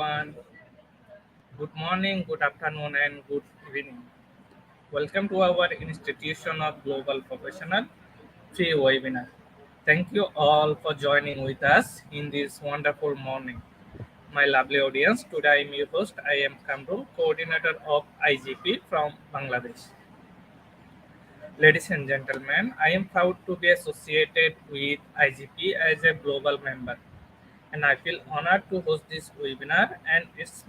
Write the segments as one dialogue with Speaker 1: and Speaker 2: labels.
Speaker 1: everyone. Good morning, good afternoon, and good evening. Welcome to our Institution of Global Professional free webinar. Thank you all for joining with us in this wonderful morning. My lovely audience, today I am your host. I am Kamrul, coordinator of IGP from Bangladesh. Ladies and gentlemen, I am proud to be associated with IGP as a global member, and I feel honored to host this webinar. And it's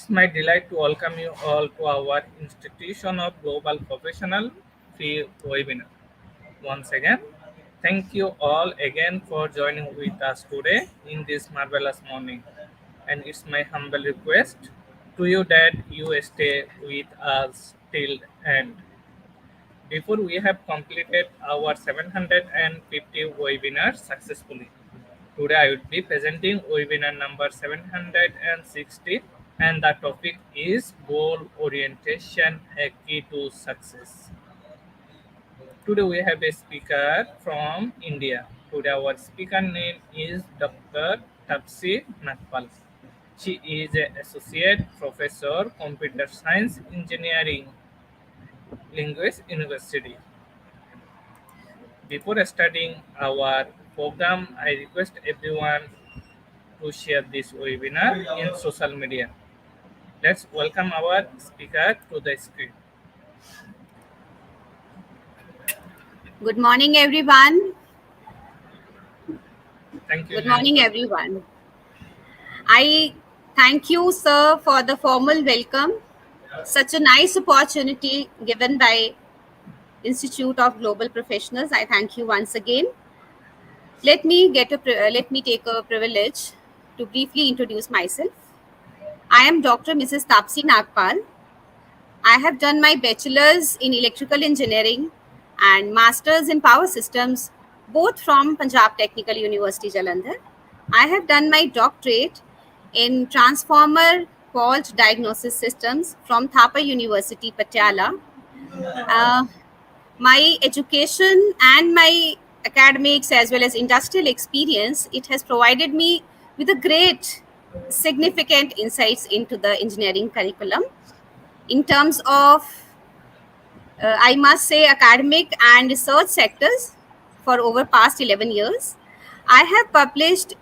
Speaker 1: my delight to welcome you all to our Institution of Global Professional free webinar. Once again, thank you all again for joining with us today in this marvelous morning. And it's my humble request to you that you stay with us till end. Before we have completed our 750 webinars successfully, today I will be presenting webinar number 760, and the topic is goal orientation, a key to success. Today we have a speaker from India. Today our speaker name is Dr. Tapsi Nagpal. She is an associate professor, computer science engineering, Linguist University. Before starting our program, I request everyone to share this webinar in social media. Let's welcome our speaker to the screen.
Speaker 2: Good morning, everyone.
Speaker 1: Thank you,
Speaker 2: Good
Speaker 1: ma'am.
Speaker 2: morning, everyone. I thank you, sir, for the formal welcome. Such a nice opportunity given by Institute of Global Professionals. I thank you once again. Let me take a privilege to briefly introduce myself. I am Dr. Mrs. Tapsi Nagpal. I have done my bachelor's in electrical engineering and master's in power systems, both from Punjab Technical University, Jalandhar. I have done my doctorate in transformer fault diagnosis systems from Thapa University, Patiala. Uh, my education and my academics as well as industrial experience, it has provided me with a great significant insights into the engineering curriculum in terms of I must say academic and research sectors for over past 11 years. I have published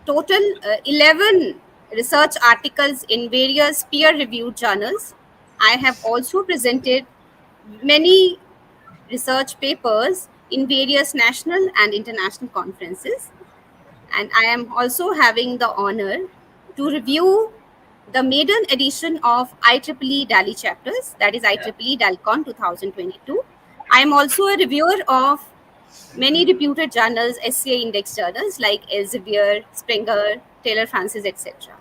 Speaker 2: total 11 research articles in various peer-reviewed journals. I have also presented many research papers in various national and international conferences. And I am also having the honor to review the maiden edition of IEEE DALI chapters, that is IEEE DALCON 2022. I am also a reviewer of many reputed journals, SCI index journals like Elsevier, Springer, Taylor Francis, etc.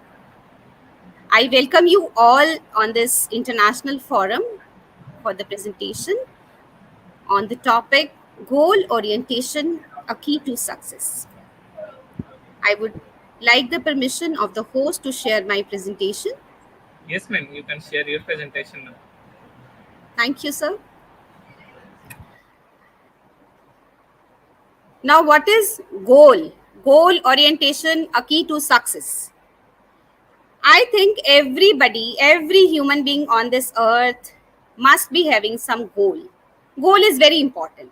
Speaker 2: I welcome you all on this international forum for the presentation on the topic Goal Orientation, a Key to Success. I would like the permission of the host to share my presentation.
Speaker 1: Yes, ma'am, you can share your presentation now.
Speaker 2: Thank you, sir. Now, what is goal? Goal orientation, a key to success. I think every human being on this earth must be having some goal. Goal is very important.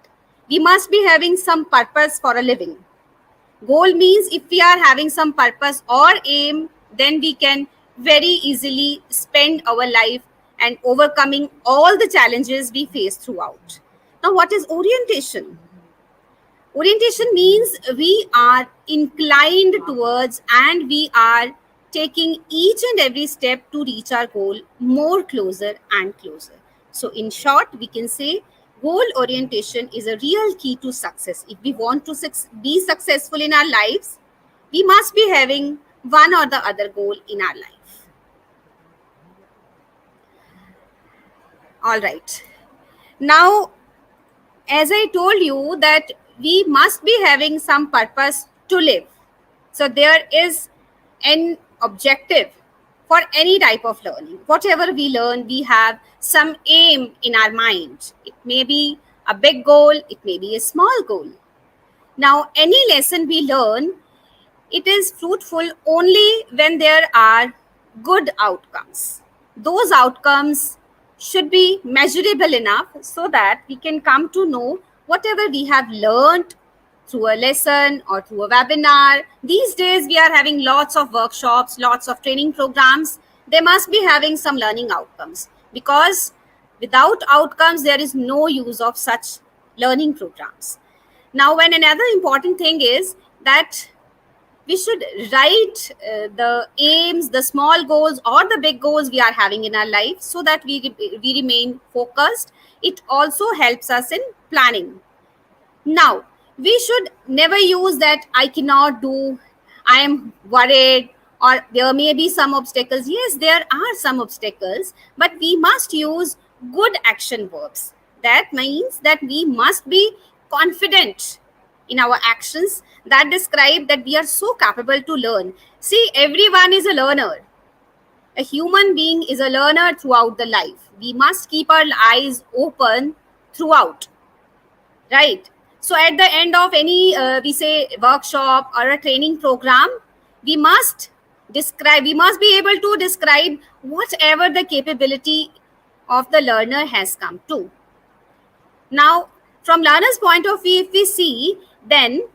Speaker 2: We must be having some purpose for a living. Goal means if we are having some purpose or aim, then we can very easily spend our life and overcoming all the challenges we face throughout. Now, what is orientation? Orientation means we are inclined towards and we are taking each and every step to reach our goal more closer and closer. So, in short, we can say goal orientation is a real key to success. If we want to be successful in our lives, we must be having one or the other goal in our life. All right. Now, as I told you that we must be having some purpose to live. So there is an objective for any type of learning. Whatever we learn, we have some aim in our mind. It may be a big goal, it may be a small goal. Now, any lesson we learn, it is fruitful only when there are good outcomes. Those outcomes should be measurable enough so that we can come to know whatever we have learned through a lesson or through a webinar. These days, we are having lots of workshops, lots of training programs. They must be having some learning outcomes, because without outcomes, there is no use of such learning programs. Now, when another important thing is that we should write the aims, the small goals or the big goals we are having in our life, so that we remain focused. It also helps us in planning. Now, we should never use that I cannot do, I am worried, or there may be some obstacles. Yes, there are some obstacles, but we must use good action verbs. That means that we must be confident in our actions that describe that we are so capable to learn. See, everyone is a learner. A human being is a learner throughout the life. We must keep our eyes open throughout, right? So at the end of any we say workshop or a training program, we must we must be able to describe whatever the capability of the learner has come to. Now, from learner's point of view, if we see, then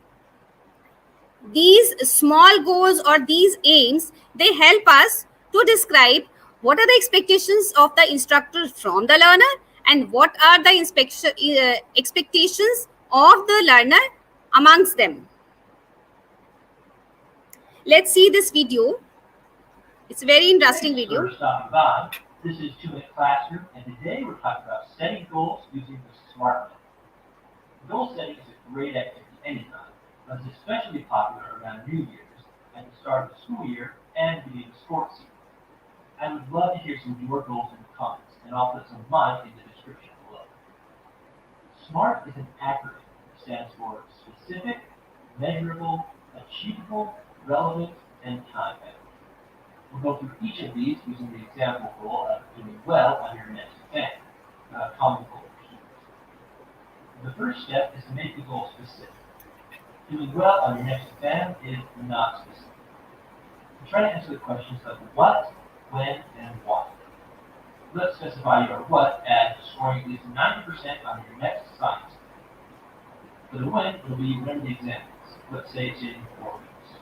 Speaker 2: these small goals or these aims, they help us to describe what are the expectations of the instructor from the learner, and what are the expectations of the learner amongst them. Let's see this video. It's a very interesting video.
Speaker 3: Thanks for stopping by. This is 2-Minute Classroom, and today we're talking about setting goals using the SMART method. Goal setting is a great activity anytime, but it's especially popular around New Year's, at the start of the school year, and beginning of sports season. I would love to hear some of your goals in the comments, and I'll put some of mine in the description below. SMART is an acronym that stands for specific, measurable, achievable, relevant, and time-bound. We'll go through each of these using the example goal of doing well on your next exam, common goal for students. The first step is to make the goal specific. Doing well on your next exam is not specific. Try to answer the questions of what, when, and why. Let's specify your what as scoring at least 90% on your next science. For the when, it'll be when the exam is. Let's say it's in 4 weeks.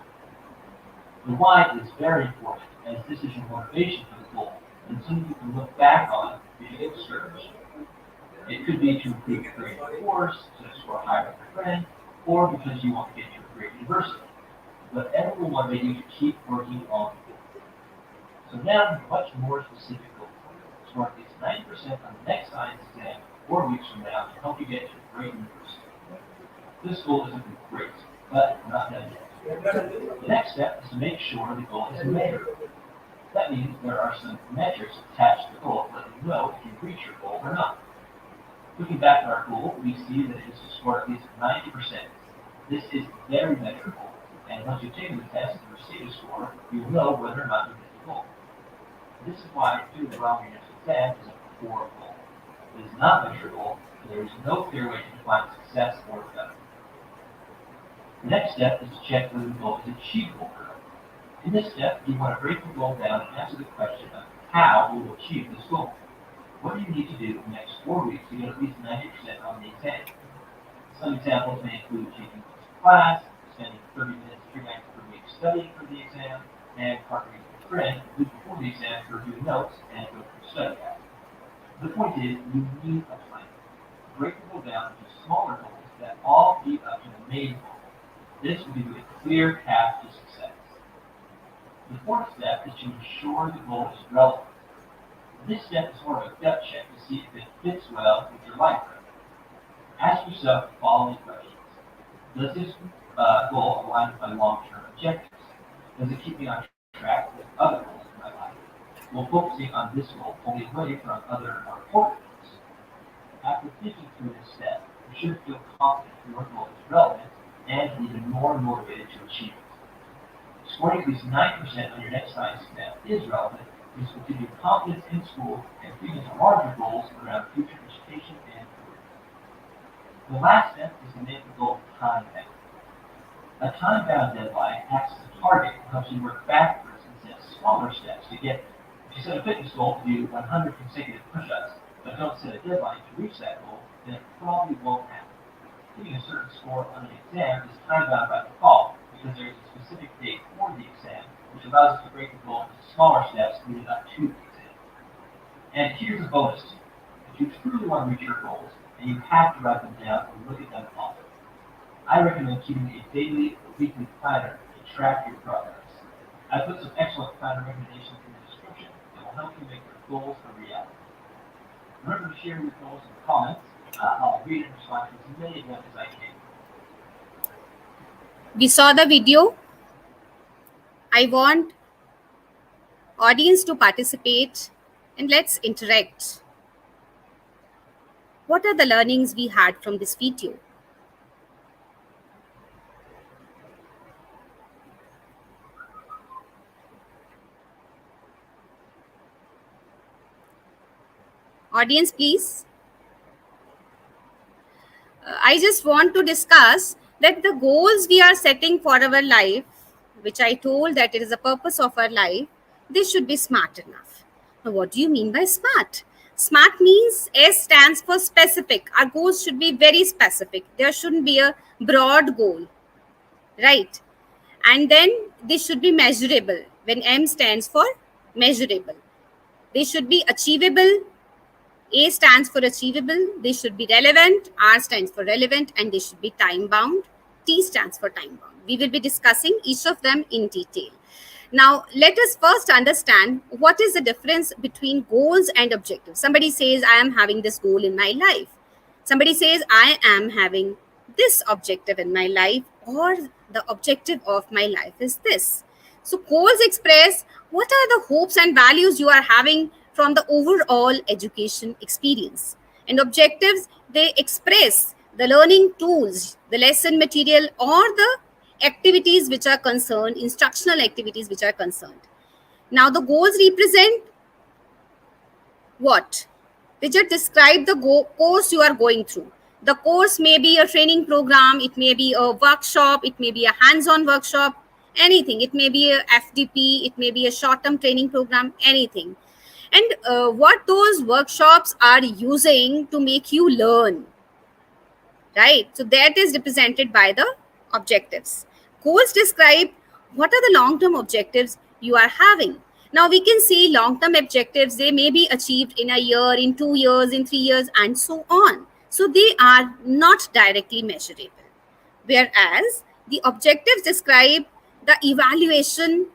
Speaker 3: The why is very important, as this is your motivation for the goal, and something you can look back on if you get discouraged. It could be to improve your grade in the course, to score higher than your friend, or because you want to get to a great university. Whatever will motivate you to keep working on the goal. So now, much more specific goal. Score at least 90% on the next science exam 4 weeks from now to help you get to a great university. This goal isn't great, but not done yet. The next step is to make sure the goal is measurable. That means there are some metrics attached to the goal that let you know if you reach your goal or not. Looking back at our goal, we see that it is to score at least 90%. This is very measurable, and once you've taken the test and received a score, you will know whether or not you hit the goal. This is why doing well on your next exam is a core goal. It is not measurable, and there is no clear way to define success or failure. The next step is to check whether the goal is achievable or not. In this step, you want to break the goal down and answer the question of how we will achieve this goal. What do you need to do in the next 4 weeks to get at least 90% on the exam? Some examples may include taking a class, spending 30 minutes 3 nights per week studying for the exam, and partnering with a friend the week before the exam to review notes and go through study guides. The point is, you need a plan. Break the goal down into smaller goals that all lead up to the main goal. This will give you a clear path to success. The fourth step is to ensure the goal is relevant. This step is more of a gut check to see if it fits well with your life. Ask yourself the following questions. Does this goal align with my long-term objectives? Does it keep me on track with other goals in my life? Will focusing on this goal pull me away from other more important goals? After thinking through this step, you should feel confident your goal is relevant and even more motivated to achieve it. Scoring at least 9% on your next science exam is relevant. This will give you confidence in school and feed into larger goals around future education and career. The last step is to make the goal time-bound. A time-bound deadline acts as a target and helps you work backwards and set smaller steps to get there. If you set a fitness goal to do 100 consecutive push-ups, but don't set a deadline to reach that goal, then it probably won't happen. Hitting a certain score on an exam is time-bound by default because there is a specific date for the exam, which allows us to break the goal into smaller steps leading up to the exam. And here's a bonus tip. If you truly want to reach your goals, and you have to write them down and look at them often, I recommend keeping a daily or weekly planner to track your progress. I put some excellent planner recommendations in the description that will help you make your goals a reality. Remember to share your goals in the comments. I'll read and respond to as many of them as I can.
Speaker 2: We saw the video. I want audience to participate and let's interact. What are the learnings we had from this video? Audience, please. I just want to discuss that the goals we are setting for our life, which I told that it is the purpose of our life, they should be smart enough. Now, what do you mean by smart? Smart means S stands for specific. Our goals should be very specific. There shouldn't be a broad goal, right? And then they should be measurable. When M stands for measurable, they should be achievable. A stands for achievable. They should be relevant. R stands for relevant, and they should be time bound. T stands for time bound. We will be discussing each of them in detail. Now, let us first understand what is the difference between goals and objectives. Somebody says, I am having this goal in my life. Somebody says, I am having this objective in my life, or the objective of my life is this. So, goals express what are the hopes and values you are having from the overall education experience. And objectives, they express the learning tools, the lesson material, or the activities which are concerned, instructional activities which are concerned. Now, the goals represent what? They just describe the course you are going through. The course may be a training program, it may be a workshop, it may be a hands-on workshop, anything. It may be a FDP, it may be a short-term training program, anything. And what those workshops are using to make you learn, right? So that is represented by the objectives. Goals describe what are the long-term objectives you are having. Now we can see long-term objectives, they may be achieved in a year, in 2 years, in 3 years, and so on. So they are not directly measurable. Whereas the objectives describe the evaluation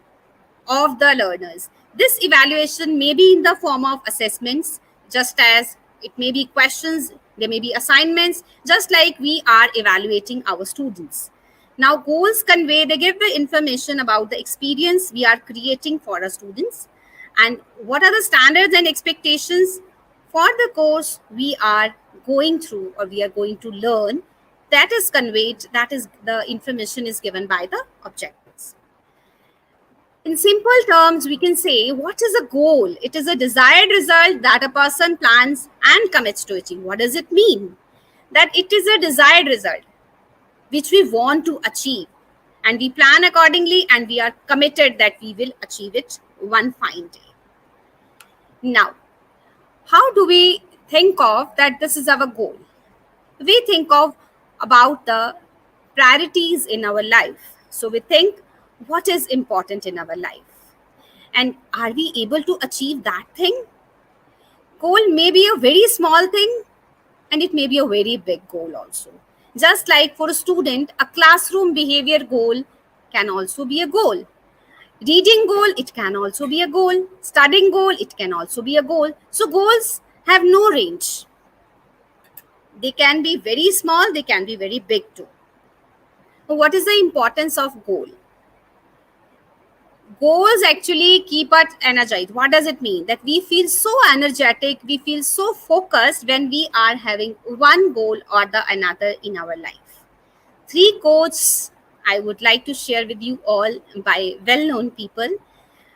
Speaker 2: of the learners. This evaluation may be in the form of assessments, just as it may be questions, there may be assignments, just like we are evaluating our students. Now, goals convey, they give the information about the experience we are creating for our students and what are the standards and expectations for the course we are going through or we are going to learn. That is conveyed, that is the information is given by the objectives. In simple terms, we can say, what is a goal? It is a desired result that a person plans and commits to achieve. What does it mean? That it is a desired result which we want to achieve, and we plan accordingly, and we are committed that we will achieve it one fine day. Now, how do we think of that this is our goal? We think of about the priorities in our life. So we think, what is important in our life? And are we able to achieve that thing? Goal may be a very small thing, and it may be a very big goal also. Just like for a student, a classroom behavior goal can also be a goal. Reading goal, it can also be a goal. Studying goal, it can also be a goal. So goals have no range. They can be very small, they can be very big too. But what is the importance of goal? Goals actually keep us energized. What does it mean? That we feel so energetic, we feel so focused when we are having one goal or the another in our life. 3 quotes I would like to share with you all by well-known people.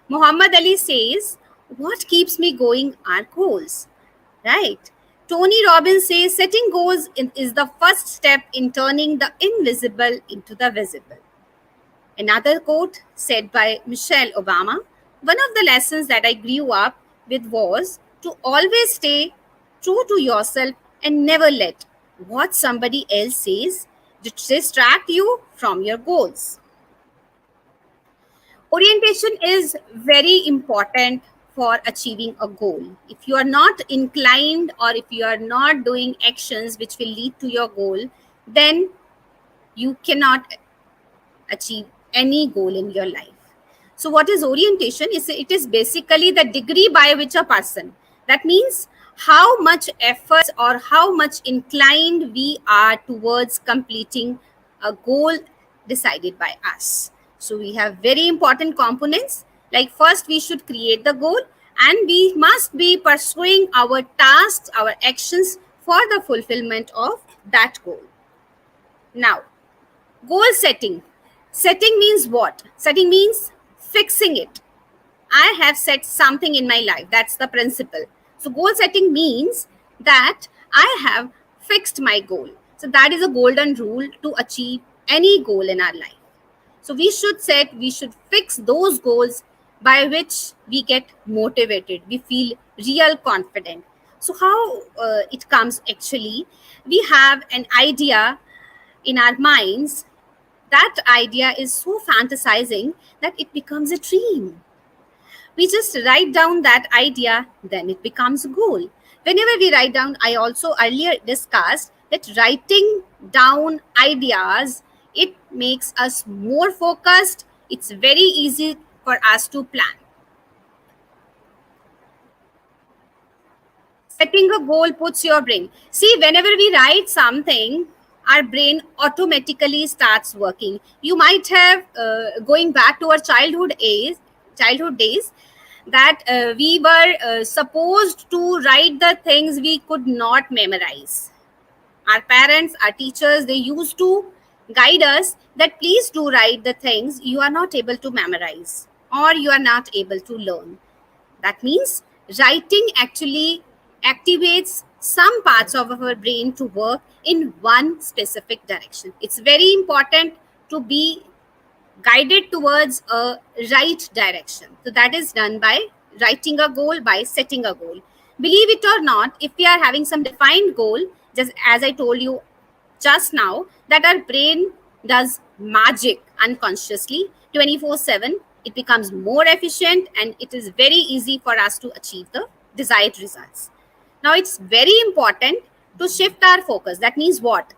Speaker 2: Muhammad Ali says, what keeps me going are goals, right? Tony Robbins says, setting goals is the first step in turning the invisible into the visible. Another quote said by Michelle Obama: one of the lessons that I grew up with was to always stay true to yourself and never let what somebody else says distract you from your goals. Orientation is very important for achieving a goal. If you are not inclined or if you are not doing actions which will lead to your goal, then you cannot achieve any goal in your life. So what is orientation? It is basically the degree by which a person, that means how much efforts or how much inclined we are towards completing a goal decided by us. So we have very important components, like first we should create the goal, and we must be pursuing our tasks, our actions for the fulfillment of that goal. Now, goal setting. Setting means what? Setting means fixing it. I have set something in my life. That's the principle. So, goal setting means that I have fixed my goal. So, that is a golden rule to achieve any goal in our life. So, we should fix those goals by which we get motivated. We feel real confident. So, how it comes actually? We have an idea in our minds. That idea is so fantasizing that it becomes a dream. We just write down that idea, then it becomes a goal. Whenever we write down, I also earlier discussed that writing down ideas, it makes us more focused. It's very easy for us to plan. Setting a goal puts your brain. See, whenever we write something, our brain automatically starts working. You might have going back to our childhood days, that we were supposed to write the things we could not memorize. Our parents, our teachers, they used to guide us that please do write the things you are not able to memorize or you are not able to learn. That means writing actually activates some parts of our brain to work in one specific direction. It's very important to be guided towards a right direction. So that is done by writing a goal, by setting a goal. Believe it or not, if we are having some defined goal, just as I told you just now, that our brain does magic unconsciously 24/7. It becomes more efficient and it is very easy for us to achieve the desired results. Now, it's very important to shift our focus. That means what?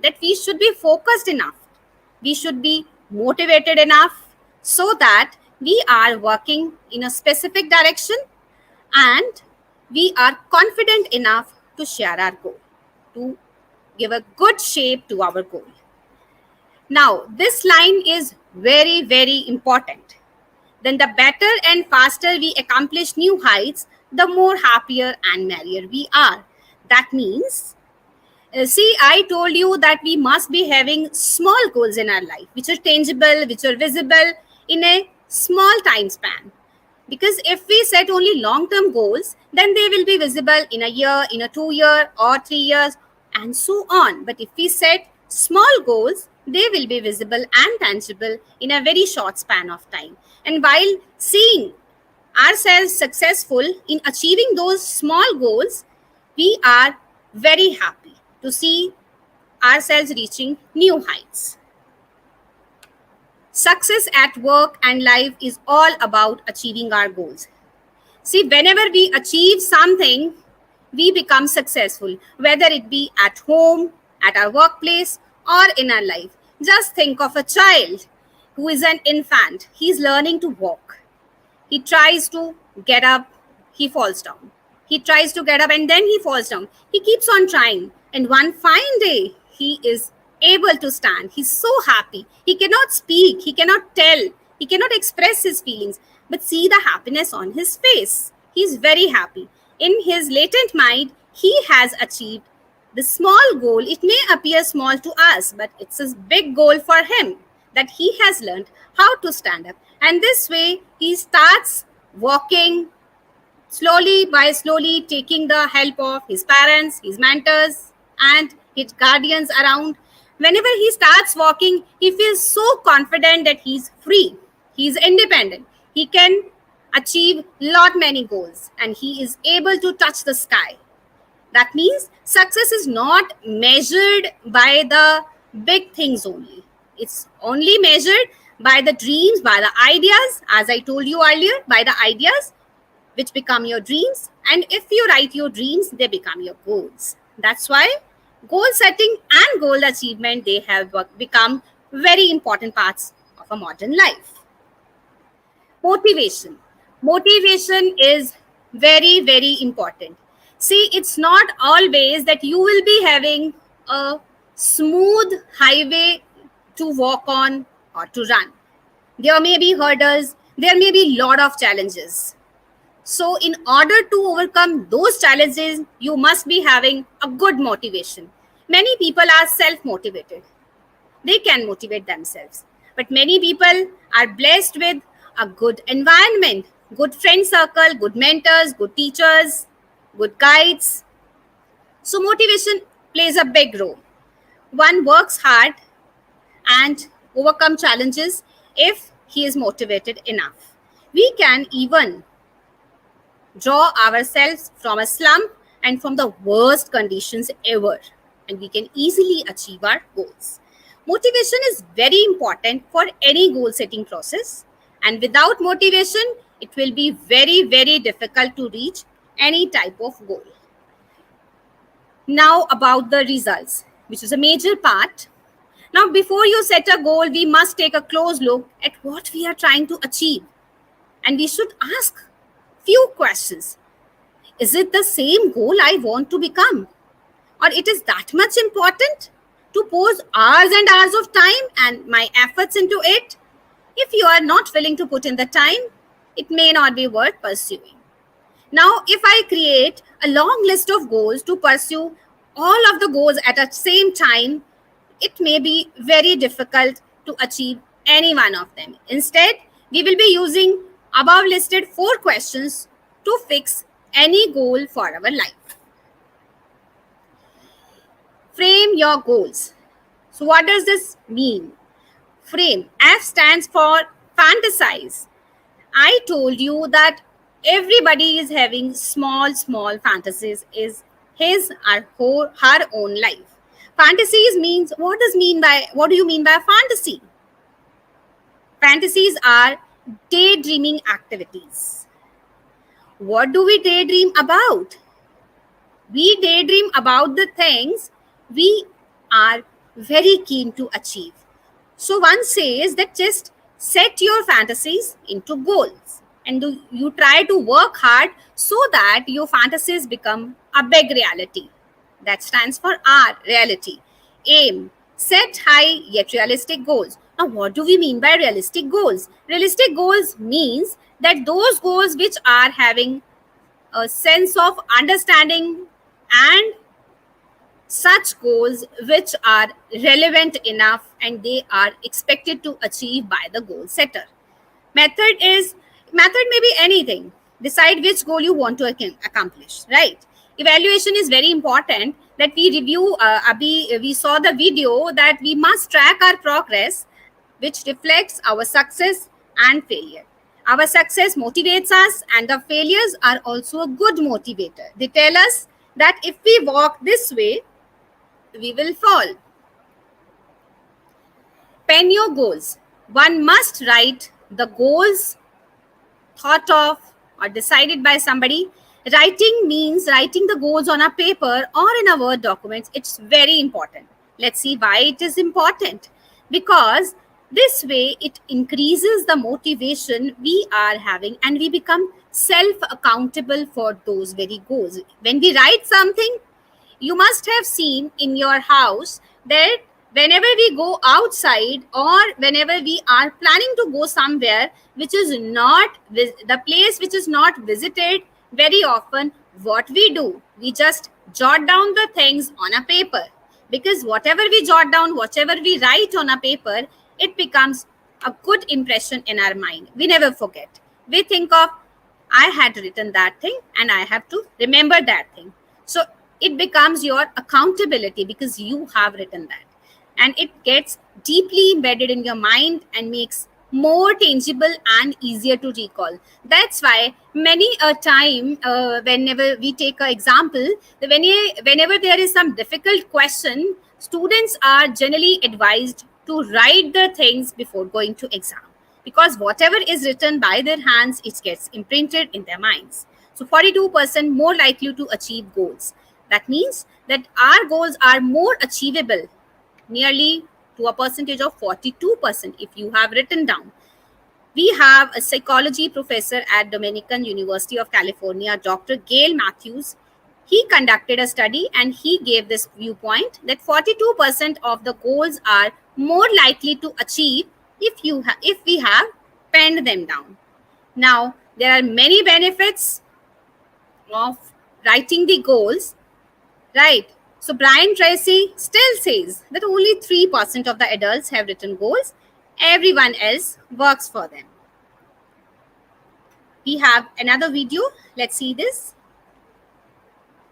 Speaker 2: That we should be focused enough. We should be motivated enough so that we are working in a specific direction and we are confident enough to share our goal, to give a good shape to our goal. Now, this line is very, very important. Then the better and faster we accomplish new heights, the more happier and merrier we are. That means, see, I told you that we must be having small goals in our life, which are tangible, which are visible in a small time span. Because if we set only long-term goals, then they will be visible in a year, in a 2 year or 3 years, and so on. But if we set small goals, they will be visible and tangible in a very short span of time. And while seeing ourselves successful in achieving those small goals, we are very happy to see ourselves reaching new heights. Success at work and life is all about achieving our goals. See, whenever we achieve something, we become successful, whether it be at home, at our workplace, or in our life. Just think of a child who is an infant. He's learning to walk. He tries to get up, he falls down. He tries to get up and then he falls down. He keeps on trying. And one fine day, he is able to stand. He's so happy. He cannot speak. He cannot tell. He cannot express his feelings. But see the happiness on his face. He's very happy. In his latent mind, he has achieved the small goal. It may appear small to us, but it's a big goal for him, that he has learned how to stand up. And this way, he starts walking slowly by slowly, taking the help of his parents, his mentors, and his guardians around. Whenever he starts walking, he feels so confident that he's free, he's independent, he can achieve lot many goals, and he is able to touch the sky. That means success is not measured by the big things only. It's only measured by the dreams, by the ideas, as I told you earlier, by the ideas which become your dreams. And if you write your dreams, they become your goals. That's why goal setting and goal achievement, they have become very important parts of a modern life. Motivation. Motivation is very, very important. See, it's not always that you will be having a smooth highway to walk on or to run. There may be hurdles, there may be lot of challenges. So in order to overcome those challenges, you must be having a good motivation. Many people are self-motivated. They can motivate themselves. But many people are blessed with a good environment, good friend circle, good mentors, good teachers, good guides. So motivation plays a big role. One works hard and overcome challenges if he is motivated enough. We can even draw ourselves from a slump and from the worst conditions ever, and we can easily achieve our goals. Motivation is very important for any goal setting process, and without motivation, it will be very, very difficult to reach any type of goal. Now, about the results, which is a major part. Now, before you set a goal, we must take a close look at what we are trying to achieve, and we should ask few questions. Is it the same goal I want to become? Or it is that much important to pose hours and hours of time and my efforts into it? If you are not willing to put in the time, it may not be worth pursuing. Now, if I create a long list of goals to pursue all of the goals at the same time, it may be very difficult to achieve any one of them. Instead, we will be using above listed 4 questions to fix any goal for our life. Frame your goals. So what does this mean? Frame. F stands for fantasize. I told you that everybody is having small fantasies is his or her own life. Fantasies means, what do you mean by fantasy? Fantasies are daydreaming activities. What do we daydream about? We daydream about the things we are very keen to achieve. So one says that just set your fantasies into goals and you try to work hard so that your fantasies become a big reality. That stands for R, reality. Aim. Set high yet realistic goals. Now, what do we mean by realistic goals? Realistic goals means that those goals which are having a sense of understanding and such goals which are relevant enough and they are expected to achieve by the goal setter. Method may be anything. Decide which goal you want to accomplish, right? Evaluation is very important, that we review, we saw the video that we must track our progress, which reflects our success and failure. Our success motivates us and the failures are also a good motivator. They tell us that if we walk this way, we will fall. Pen your goals. One must write the goals thought of or decided by somebody. Writing means writing the goals on a paper or in a Word document. It's very important. Let's see why it is important. Because this way it increases the motivation we are having and we become self-accountable for those very goals. When we write something, you must have seen in your house that whenever we go outside or whenever we are planning to go somewhere which is not the place which is not visited very often, what we do, we just jot down the things on a paper, because whatever we jot down, whatever we write on a paper, it becomes a good impression in our mind. We never forget. We think of, I had written that thing and I have to remember that thing. So it becomes your accountability because you have written that. and it gets deeply embedded in your mind and makes more tangible and easier to recall. That's why many a time, whenever we take an example, whenever there is some difficult question, students are generally advised to write the things before going to exam, because whatever is written by their hands, it gets imprinted in their minds. So 42% more likely to achieve goals. That means that our goals are more achievable, nearly to a percentage of 42% if you have written down. We have a psychology professor at Dominican University of California, Dr. Gail Matthews. He conducted a study and he gave this viewpoint that 42% of the goals are more likely to achieve if we have penned them down. Now, there are many benefits of writing the goals, right? So Brian Tracy still says that only 3% of the adults have written goals. Everyone else works for them. We have another video. Let's see this.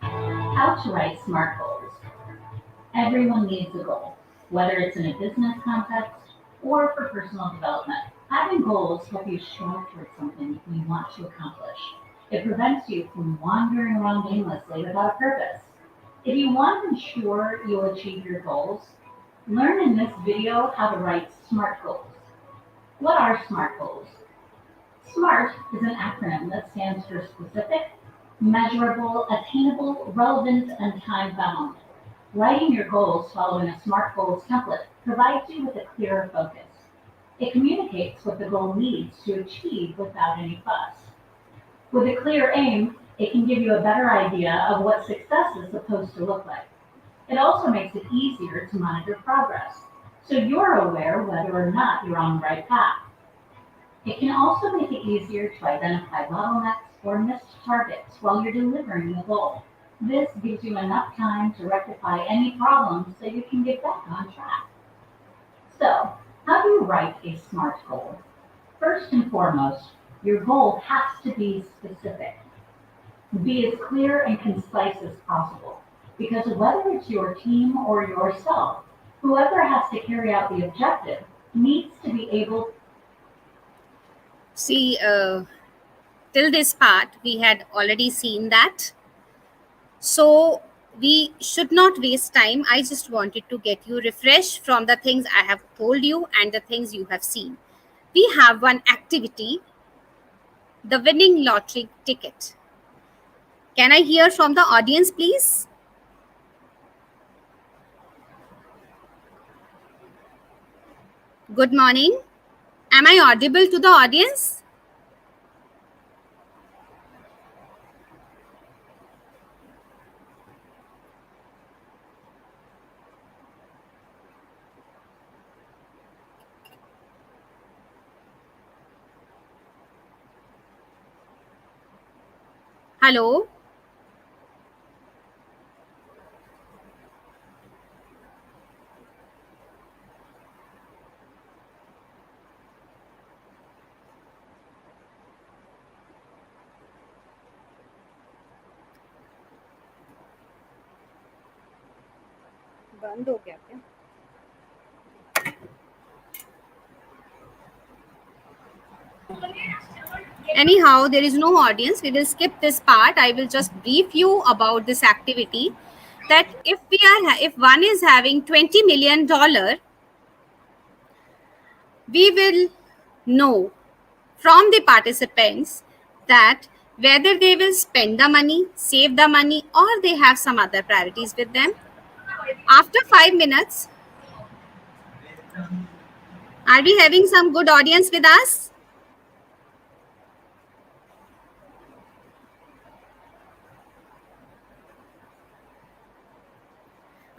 Speaker 4: How to write SMART goals. Everyone needs a goal, whether it's in a business context or for personal development. Having goals help you strive towards something you want to accomplish. It prevents you from wandering around aimlessly without a purpose. If you want to ensure you'll achieve your goals, learn in this video how to write SMART goals. What are SMART goals? SMART is an acronym that stands for specific, measurable, attainable, relevant, and time-bound. Writing your goals following a SMART goals template provides you with a clearer focus. It communicates what the goal needs to achieve without any fuss. With a clear aim, it can give you a better idea of what success is supposed to look like. It also makes it easier to monitor progress, so you're aware whether or not you're on the right path. It can also make it easier to identify bottlenecks or missed targets while you're delivering the goal. This gives you enough time to rectify any problems so you can get back on track. So, how do you write a SMART goal? First and foremost, your goal has to be specific. Be as clear and concise as possible, because whether it's your team or yourself, whoever has to carry out the objective needs to be able.
Speaker 2: See, till this part, we had already seen that. So we should not waste time. I just wanted to get you refreshed from the things I have told you and the things you have seen. We have one activity, the winning lottery ticket. Can I hear from the audience, please? Good morning. Am I audible to the audience? Hello? बंद हो गया क्या? Anyhow, there is no audience. We will skip this part. I will just brief you about this activity. That if one is having $20 million, we will know from the participants that whether they will spend the money, save the money, or they have some other priorities with them. After 5 minutes, are we having some good audience with us?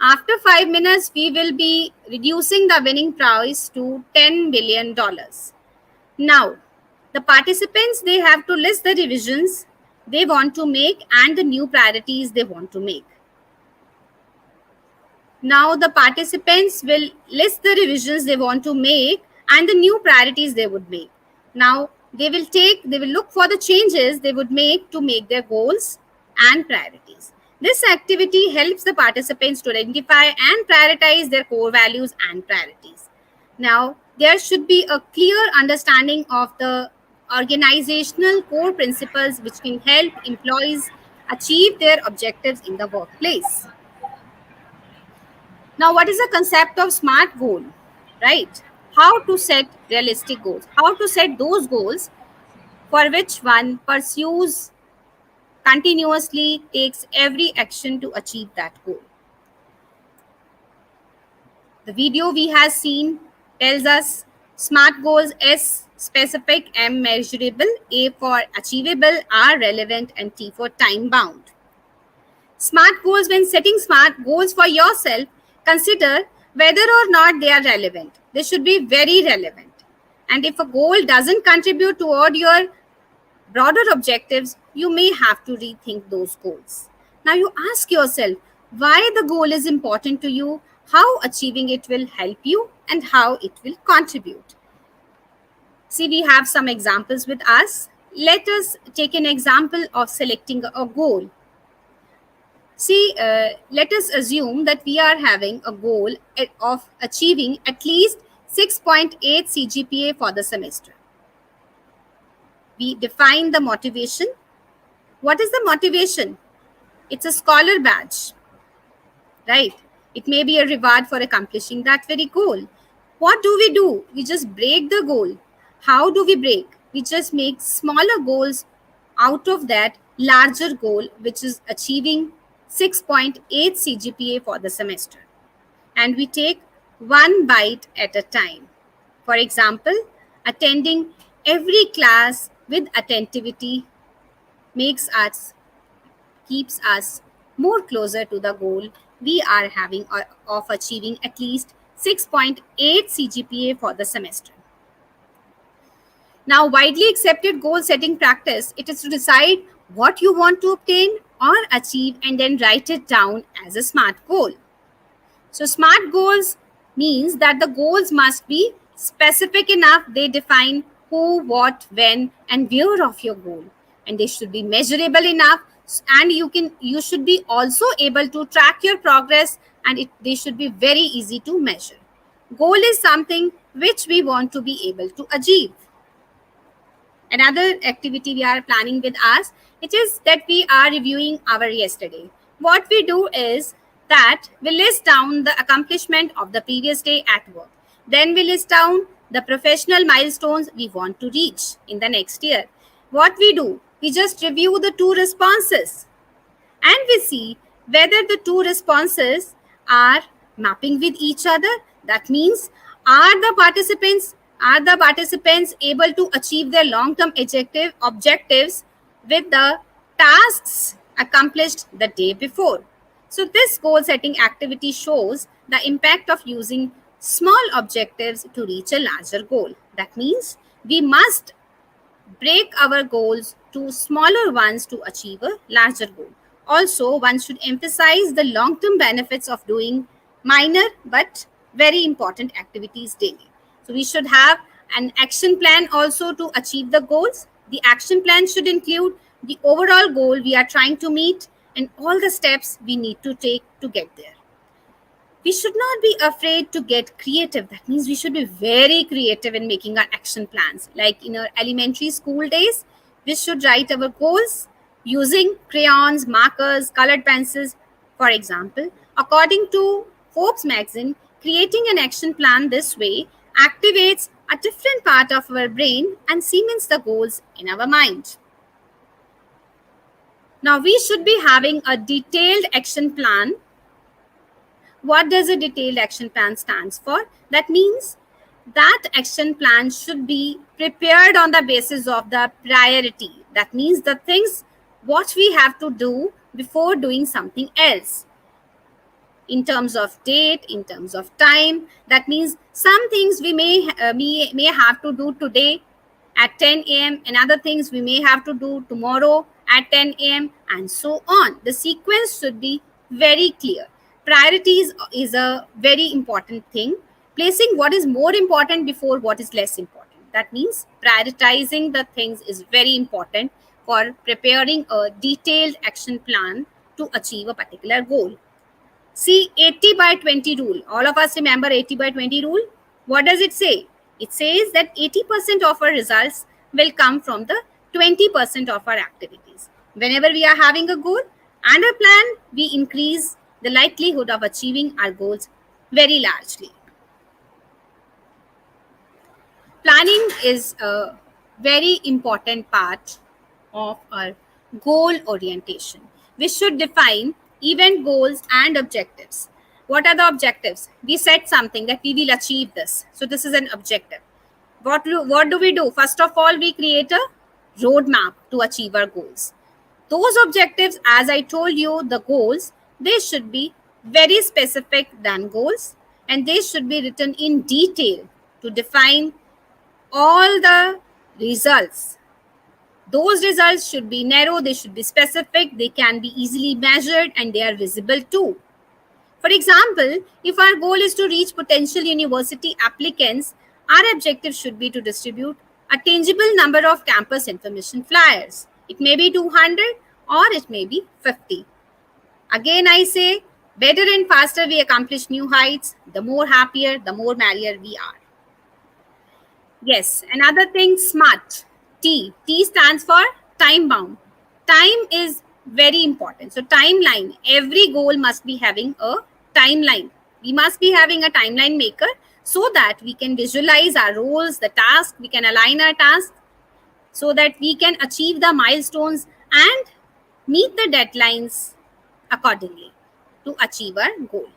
Speaker 2: After 5 minutes, we will be reducing the winning prize to $10 billion. Now, the participants, they have to list the revisions they want to make and the new priorities they want to make. Now, the participants will list the revisions they want to make and the new priorities they would make. Now, they will look for the changes they would make to make their goals and priorities. This activity helps the participants to identify and prioritize their core values and priorities. Now, there should be a clear understanding of the organizational core principles which can help employees achieve their objectives in the workplace. Now, what is the concept of SMART goal? Right? How to set realistic goals? How to set those goals for which one pursues continuously, takes every action to achieve that goal. The video we have seen tells us SMART goals: S specific, M measurable, A for achievable, R relevant, and T for time bound. SMART goals: when setting SMART goals for yourself, consider whether or not they are relevant. They should be very relevant. And if a goal doesn't contribute toward your broader objectives, you may have to rethink those goals. Now you ask yourself why the goal is important to you, how achieving it will help you, and how it will contribute. See, we have some examples with us. Let us take an example of selecting a goal. See, let us assume that we are having a goal of achieving at least 6.8 CGPA for the semester. We define the motivation. What is the motivation? It's a scholar badge, right? It may be a reward for accomplishing that very goal. What do? We just break the goal. How do we break? We just make smaller goals out of that larger goal, which is achieving 6.8 CGPA for the semester. And we take one bite at a time. For example, attending every class with attentivity keeps us more closer to the goal we are having of achieving at least 6.8 CGPA for the semester. Now, widely accepted goal setting practice, it is to decide what you want to obtain or achieve and then write it down as a SMART goal. So SMART goals means that the goals must be specific enough. They define who, what, when, and where of your goal. And they should be measurable enough, and you should be also able to track your progress, and they should be very easy to measure. Goal is something which we want to be able to achieve. Another activity we are planning with us, it is that we are reviewing our yesterday. What we do is that we list down the accomplishment of the previous day at work. Then we list down the professional milestones we want to reach in the next year. What we do, we just review the two responses and we see whether the two responses are mapping with each other. That means, are the participants able to achieve their long-term objectives with the tasks accomplished the day before? So this goal setting activity shows the impact of using small objectives to reach a larger goal. That means we must break our goals to smaller ones to achieve a larger goal. Also, one should emphasize the long-term benefits of doing minor but very important activities daily. So we should have an action plan also to achieve the goals. The action plan should include the overall goal we are trying to meet and all the steps we need to take to get there. We should not be afraid to get creative. That means we should be very creative in making our action plans. Like in our elementary school days, we should write our goals using crayons, markers, colored pencils. For example, according to Forbes magazine, creating an action plan this way activates a different part of our brain and cements the goals in our mind. Now, we should be having a detailed action plan. What does a detailed action plan stands for? That means that action plan should be prepared on the basis of the priority. That means the things what we have to do before doing something else. In terms of date, in terms of time, that means some things we may have to do today at 10 a.m. and other things we may have to do tomorrow at 10 a.m. and so on. The sequence should be very clear. Priorities is a very important thing. Placing what is more important before what is less important. That means prioritizing the things is very important for preparing a detailed action plan to achieve a particular goal. See, 80 by 20 rule. All of us remember 80 by 20 rule. What does it say? It says that 80% of our results will come from the 20% of our activities. Whenever we are having a goal and a plan, we increase the likelihood of achieving our goals very largely. Planning is a very important part of our goal orientation. We should define event goals and objectives. What are the objectives? We set something that we will achieve this. So this is an objective. What do we do? First of all, we create a roadmap to achieve our goals. Those objectives, as I told you, the goals, they should be very specific than goals, and they should be written in detail to define all the results. Those results should be narrow, they should be specific, they can be easily measured, and they are visible too. For example, if our goal is to reach potential university applicants, our objective should be to distribute a tangible number of campus information flyers. It may be 200 or it may be 50. Again, I say, better and faster we accomplish new heights, the more happier, the more merrier we are. Yes, another thing, SMART. T stands for time bound. Time is very important. So timeline, every goal must be having a timeline. We must be having a timeline maker so that we can visualize our roles, the task, we can align our tasks so that we can achieve the milestones and meet the deadlines accordingly to achieve our goal.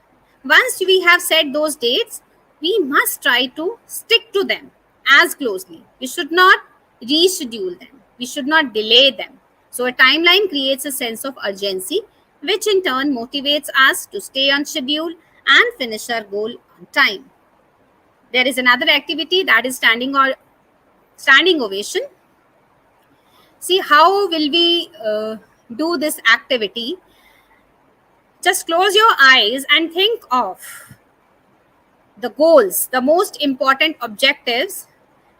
Speaker 2: Once we have set those dates, we must try to stick to them as closely. We should not reschedule them. We should not delay them. So a timeline creates a sense of urgency, which in turn motivates us to stay on schedule and finish our goal on time. There is another activity, that is standing ovation. See, how will we do this activity? Just close your eyes and think of the goals, the most important objectives,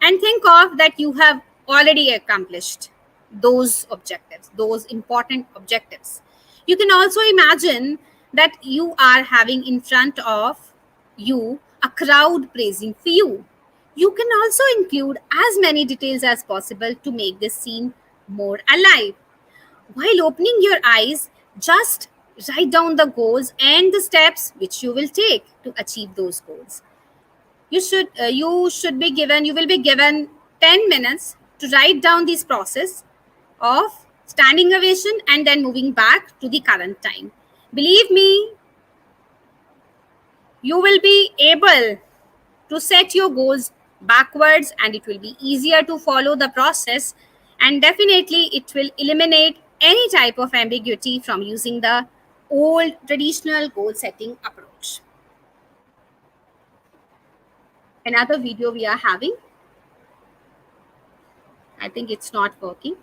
Speaker 2: and think of that you have already accomplished those objectives, those important objectives. You can also imagine that you are having in front of you a crowd praising for you. You can also include as many details as possible to make this scene more alive. While opening your eyes, just write down the goals and the steps which you will take to achieve those goals. You will be given 10 minutes to write down this process of standing ovation and then moving back to the current time. Believe me, you will be able to set your goals backwards and it will be easier to follow the process, and definitely it will eliminate any type of ambiguity from using the old traditional goal setting approach. Another video we are having, I think it's not working.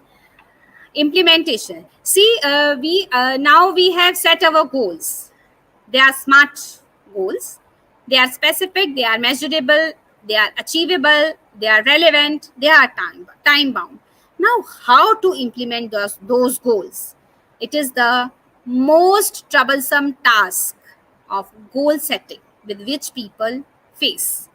Speaker 2: Implementation. See, now we have set our goals. They are SMART goals. They are specific, they are measurable, they are achievable, they are relevant, they are time bound. Now, how to implement those goals? It is the most troublesome task of goal setting with which people face.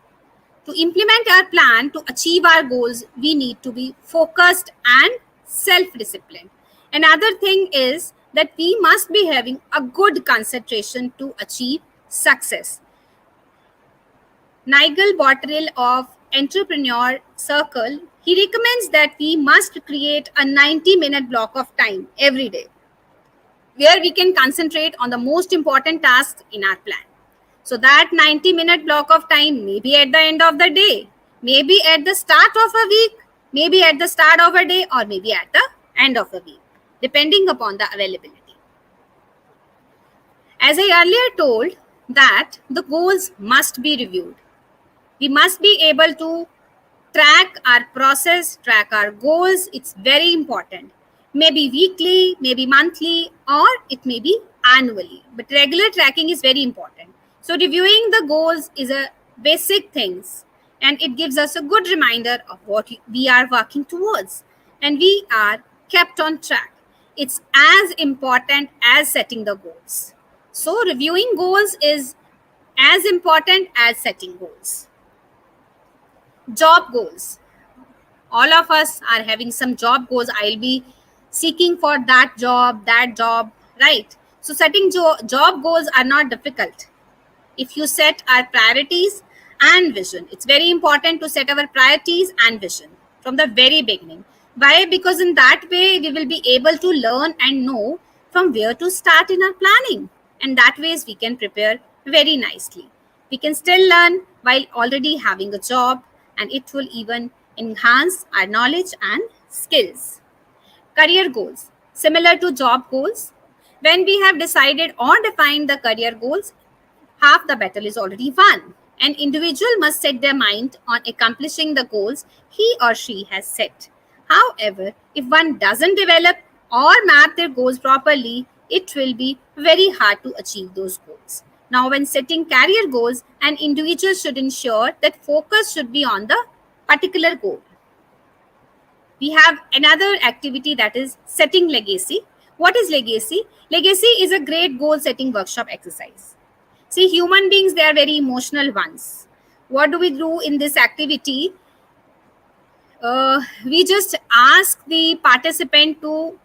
Speaker 2: To implement our plan to achieve our goals, we need to be focused and self-disciplined. Another thing is that we must be having a good concentration to achieve success. Nigel Botterill of Entrepreneur Circle, he recommends that we must create a 90-minute block of time every day where we can concentrate on the most important tasks in our plan. So that 90-minute block of time may be at the end of the day, maybe at the start of a week, maybe at the start of a day, or maybe at the end of the week, depending upon the availability. As I earlier told, that the goals must be reviewed. We must be able to track our process, track our goals. It's very important. Maybe weekly, maybe monthly, or it may be annually. But regular tracking is very important. So reviewing the goals is a basic things, and it gives us a good reminder of what we are working towards, and we are kept on track. it's as important as setting the goals. So, reviewing goals is as important as setting goals. Job goals. All of us are having some job goals. I'll be seeking for that job, right? So, setting job goals are not difficult. If you set our priorities and vision, it's very important to set our priorities and vision from the very beginning. Why? Because in that way we will be able to learn and know from where to start in our planning, and that ways we can prepare very nicely. We can still learn while already having a job, and it will even enhance our knowledge and skills. Career goals. Similar to job goals, when we have decided or defined the career goals, half the battle is already won. An individual must set their mind on accomplishing the goals he or she has set. However, if one doesn't develop or map their goals properly, it will be very hard to achieve those goals. Now, when setting career goals, an individual should ensure that focus should be on the particular goal. We have another activity, that is setting legacy. What is legacy? Legacy is a great goal setting workshop exercise. See, human beings, they are very emotional ones. What do we do in this activity? We just ask the participant to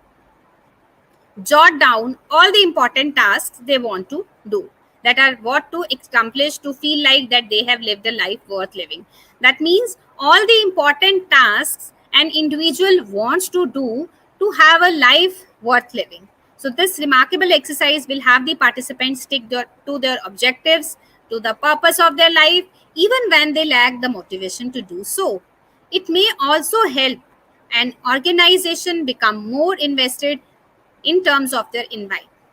Speaker 2: jot down all the important tasks they want to do, that are what to accomplish to feel like that they have lived a life worth living. That means all the important tasks an individual wants to do to have a life worth living. So this remarkable exercise will have the participants stick to their objectives, to the purpose of their life, even when they lack the motivation to do so. It may also help an organization become more invested in terms of their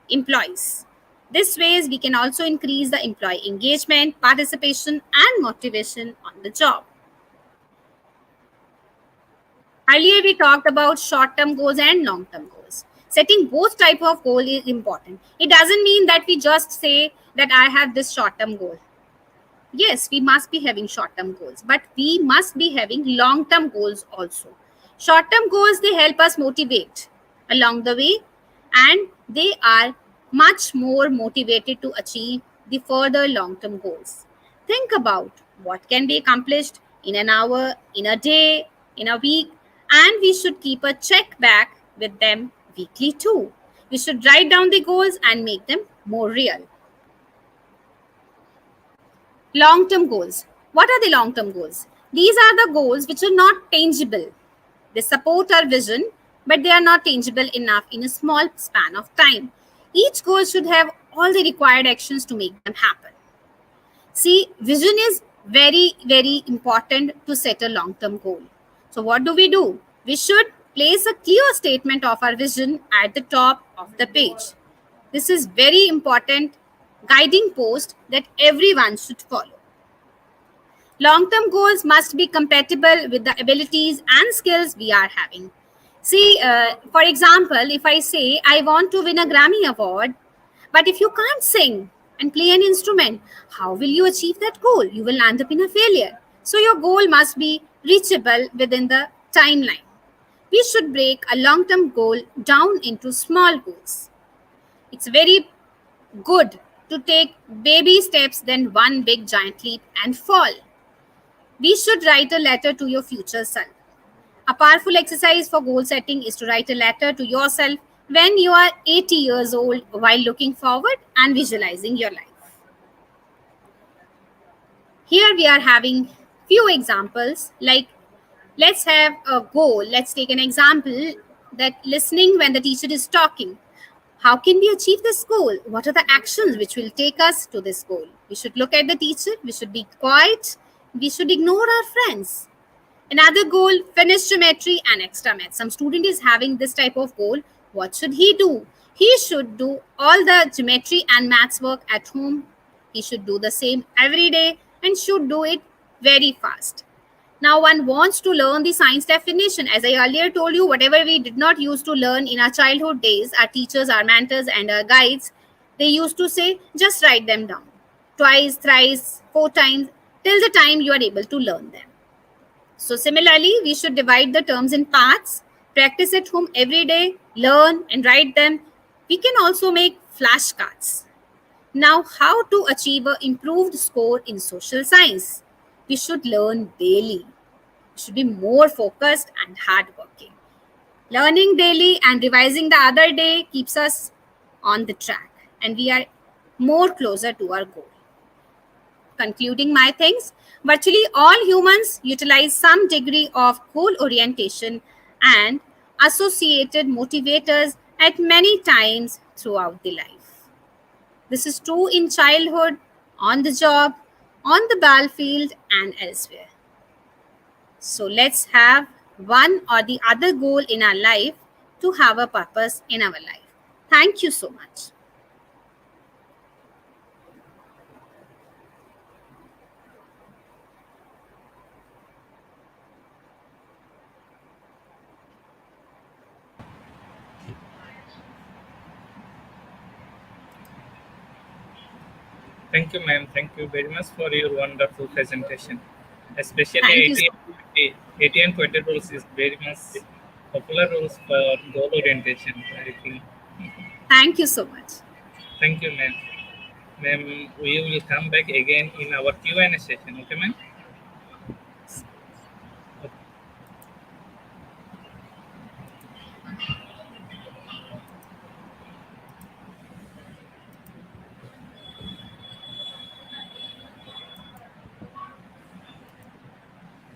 Speaker 2: employees. This ways we can also increase the employee engagement, participation, and motivation on the job. Earlier we talked about short-term goals and long-term goals. Setting both type of goal is important. It doesn't mean that we just say that I have this short-term goal. Yes, we must be having short-term goals, but we must be having long-term goals also. Short-term goals, they help us motivate along the way, and they are much more motivated to achieve the further long-term goals. Think about what can be accomplished in an hour, in a day, in a week, and we should keep a check back with them weekly too. We should write down the goals and make them more real. Long-term goals. What are the long-term goals? These are the goals which are not tangible. They support our vision, but they are not tangible enough in a small span of time. Each goal should have all the required actions to make them happen. See, vision is very, very important to set a long-term goal. So what do? We should place a clear statement of our vision at the top of the page. This is very important guiding post that everyone should follow. Long-term goals must be compatible with the abilities and skills we are having. See, for example, if I say I want to win a Grammy Award, but if you can't sing and play an instrument, how will you achieve that goal? You will end up in a failure. So your goal must be reachable within the timeline. We should break a long-term goal down into small goals. It's very good to take baby steps, then one big giant leap and fall. We should write a letter to your future self. A powerful exercise for goal setting is to write a letter to yourself when you are 80 years old while looking forward and visualizing your life. Here we are having few examples, like let's have a goal. Let's take an example that listening when the teacher is talking. How can we achieve this goal? What are the actions which will take us to this goal? We should look at the teacher. We should be quiet. We should ignore our friends. Another goal, finish geometry and extra math. Some student is having this type of goal. What should he do? He should do all the geometry and maths work at home. He should do the same every day and should do it very fast. Now one wants to learn the science definition. As I earlier told you, whatever we did not used to learn in our childhood days, our teachers, our mentors and our guides, they used to say, just write them down. Twice, thrice, 4 times, till the time you are able to learn them. So similarly, we should divide the terms in parts. practice at home every day, learn and write them. We can also make flashcards. Now, how to achieve an improved score in social science? We should learn daily. We should be more focused and hardworking. Learning daily and revising the other day keeps us on the track and we are more closer to our goal. Concluding my things, virtually all humans utilize some degree of goal orientation and associated motivators at many times throughout the life. This is true in childhood, on the job, on the battlefield, and elsewhere. So let's have one or the other goal in our life to have a purpose in our life. Thank you so much.
Speaker 1: Thank you, ma'am. Thank you very much for your wonderful presentation. Especially
Speaker 2: Thank you
Speaker 1: 80 and 20, 80 and 20 rules is very much popular rules for goal orientation. I think.
Speaker 2: Thank you so much.
Speaker 1: Thank you, ma'am. Ma'am, we will come back again in our Q&A session. Okay, ma'am?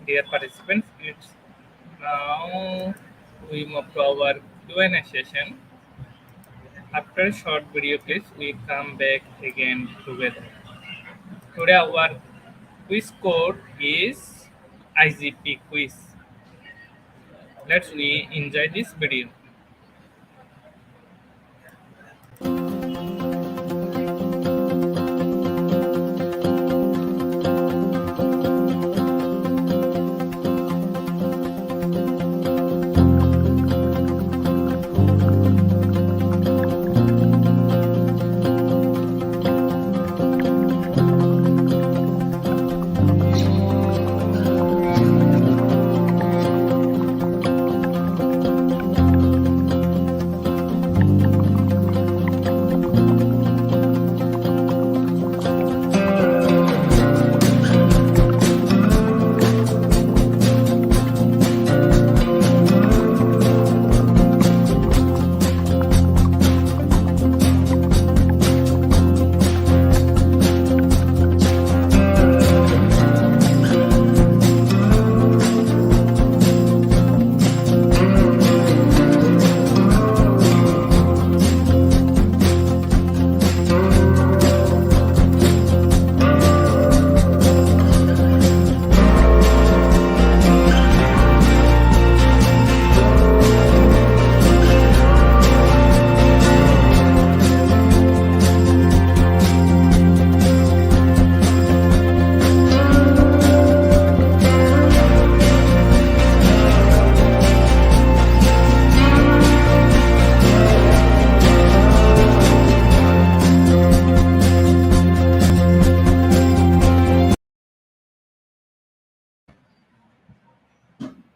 Speaker 1: Dear participants, it's now we move to our Q&A session. After a short video clips, we come back again together. Today our quiz code is IGP quiz. Let's we enjoy this video.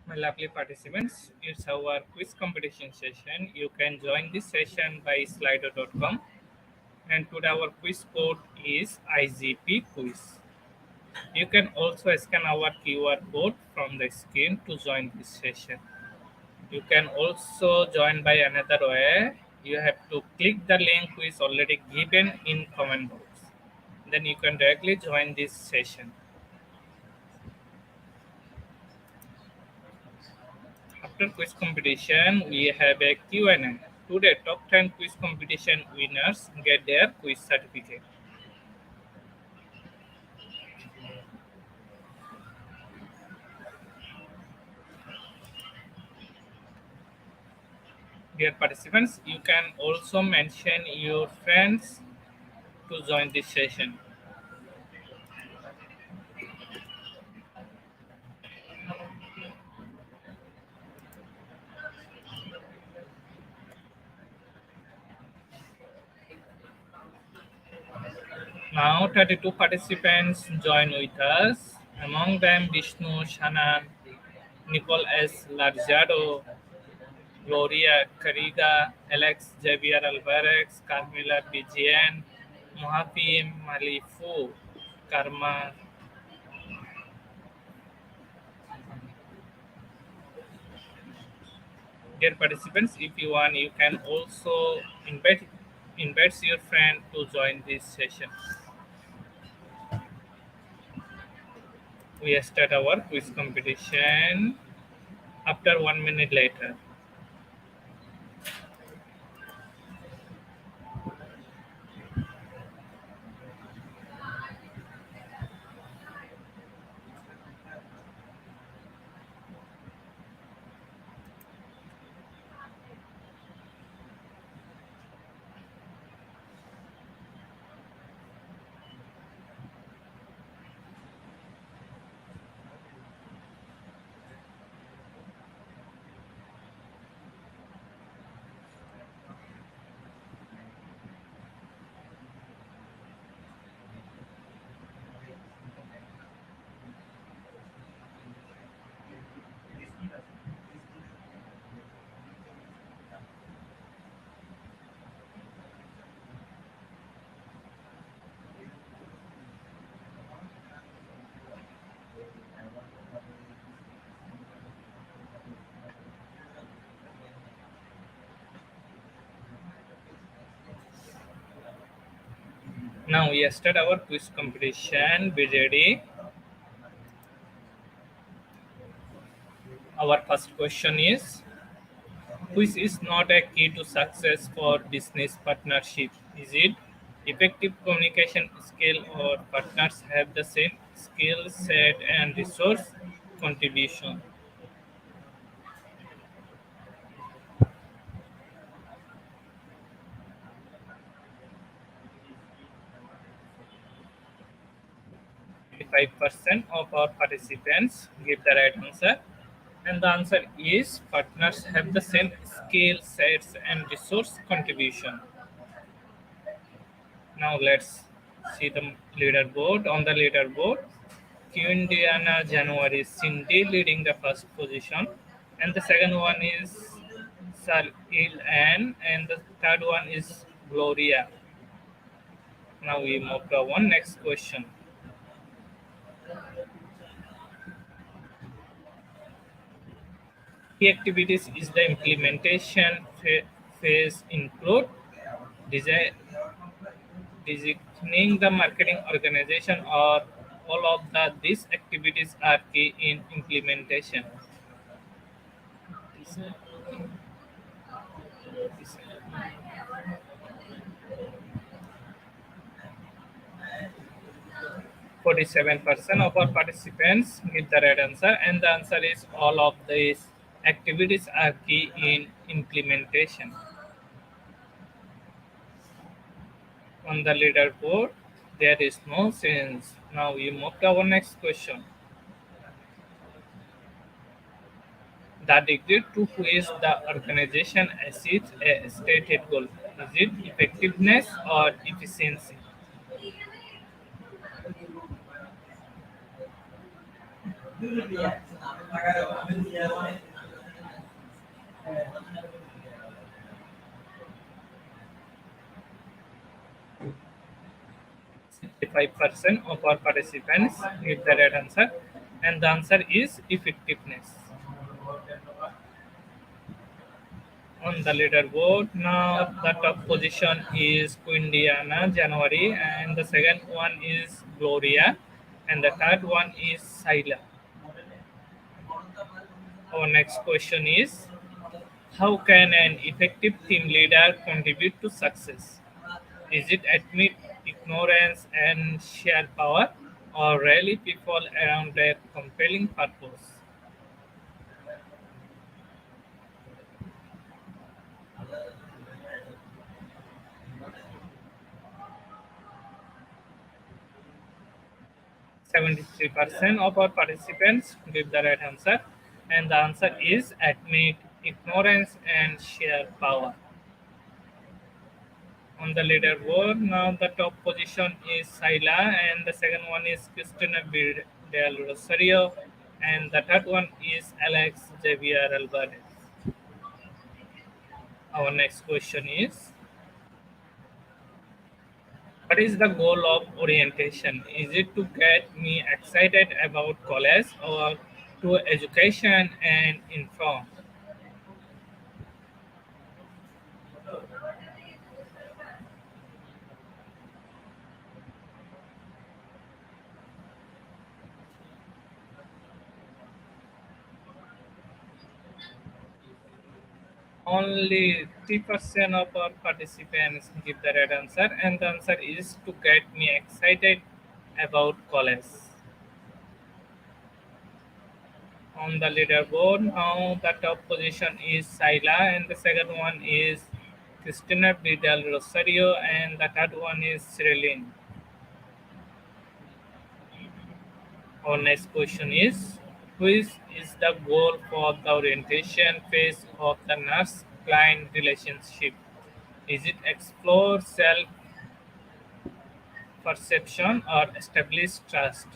Speaker 1: My lovely participants, it's our quiz competition session. You can join this session by slido.com. And today our quiz code is IGP quiz. You can also scan our QR code from the screen to join this session. You can also join by another way. You have to click the link which is already given in comment box. Then you can directly join this session. After quiz competition, we have a Q&A. Today, top 10 quiz competition winners get their quiz certificate. Dear participants, you can also mention your friends to join this session. Now 32 participants join with us. Among them Vishnu, Shanan, Nicole S. Larjado, Gloria Carriga, Alex Javier Alvarez, Carmela BGN, Mohafi Malifu, Karma. Dear participants, if you want, you can also invite your friend to join this session. We start our quiz competition after 1 minute later. Now we start our quiz competition. Be ready. Our first question is, which is not a key to success for business partnership? Is it effective communication skill or partners have the same skill set and resource contribution? 85% of our participants give the right answer. And the answer is partners have the same skill sets and resource contribution. Now let's see the leaderboard. On the leaderboard, Indiana January Cindy leading the first position, and the second one is Salil Ann, and the third one is Gloria. Now we move to our next question. Key activities is the implementation phase include designing the marketing organization, or all of these activities are key in implementation. 47% of our participants give the right answer, and the answer is all of these activities are key in implementation. On the leaderboard, there is no change. Now we move to our next question. The degree to which the organization achieves a stated goal, is it effectiveness or efficiency? 65% of our participants give the right answer, and the answer is effectiveness. On the leaderboard, now the top position is Indiana January, and the second one is Gloria, and the third one is Saila. Our next question is, how can an effective team leader contribute to success? Is it admit ignorance and share power, or rally people around a compelling purpose? 73% of our participants give the right answer, and the answer is admit ignorance and share power. On the leaderboard, now the top position is Saila, and the second one is Cristina del Rosario, and the third one is Alex Javier Alvarez. Our next question is, what is the goal of orientation? Is it to get me excited about college or to education and inform? Only 3% of our participants give the right answer, and the answer is to get me excited about college. On the leaderboard, now the top position is Saila, and the second one is Cristina Vidal Rosario, and the third one is Cyrilline. Our next question is, which is the goal for the orientation phase of the nurse-client relationship? Is it explore self-perception or establish trust?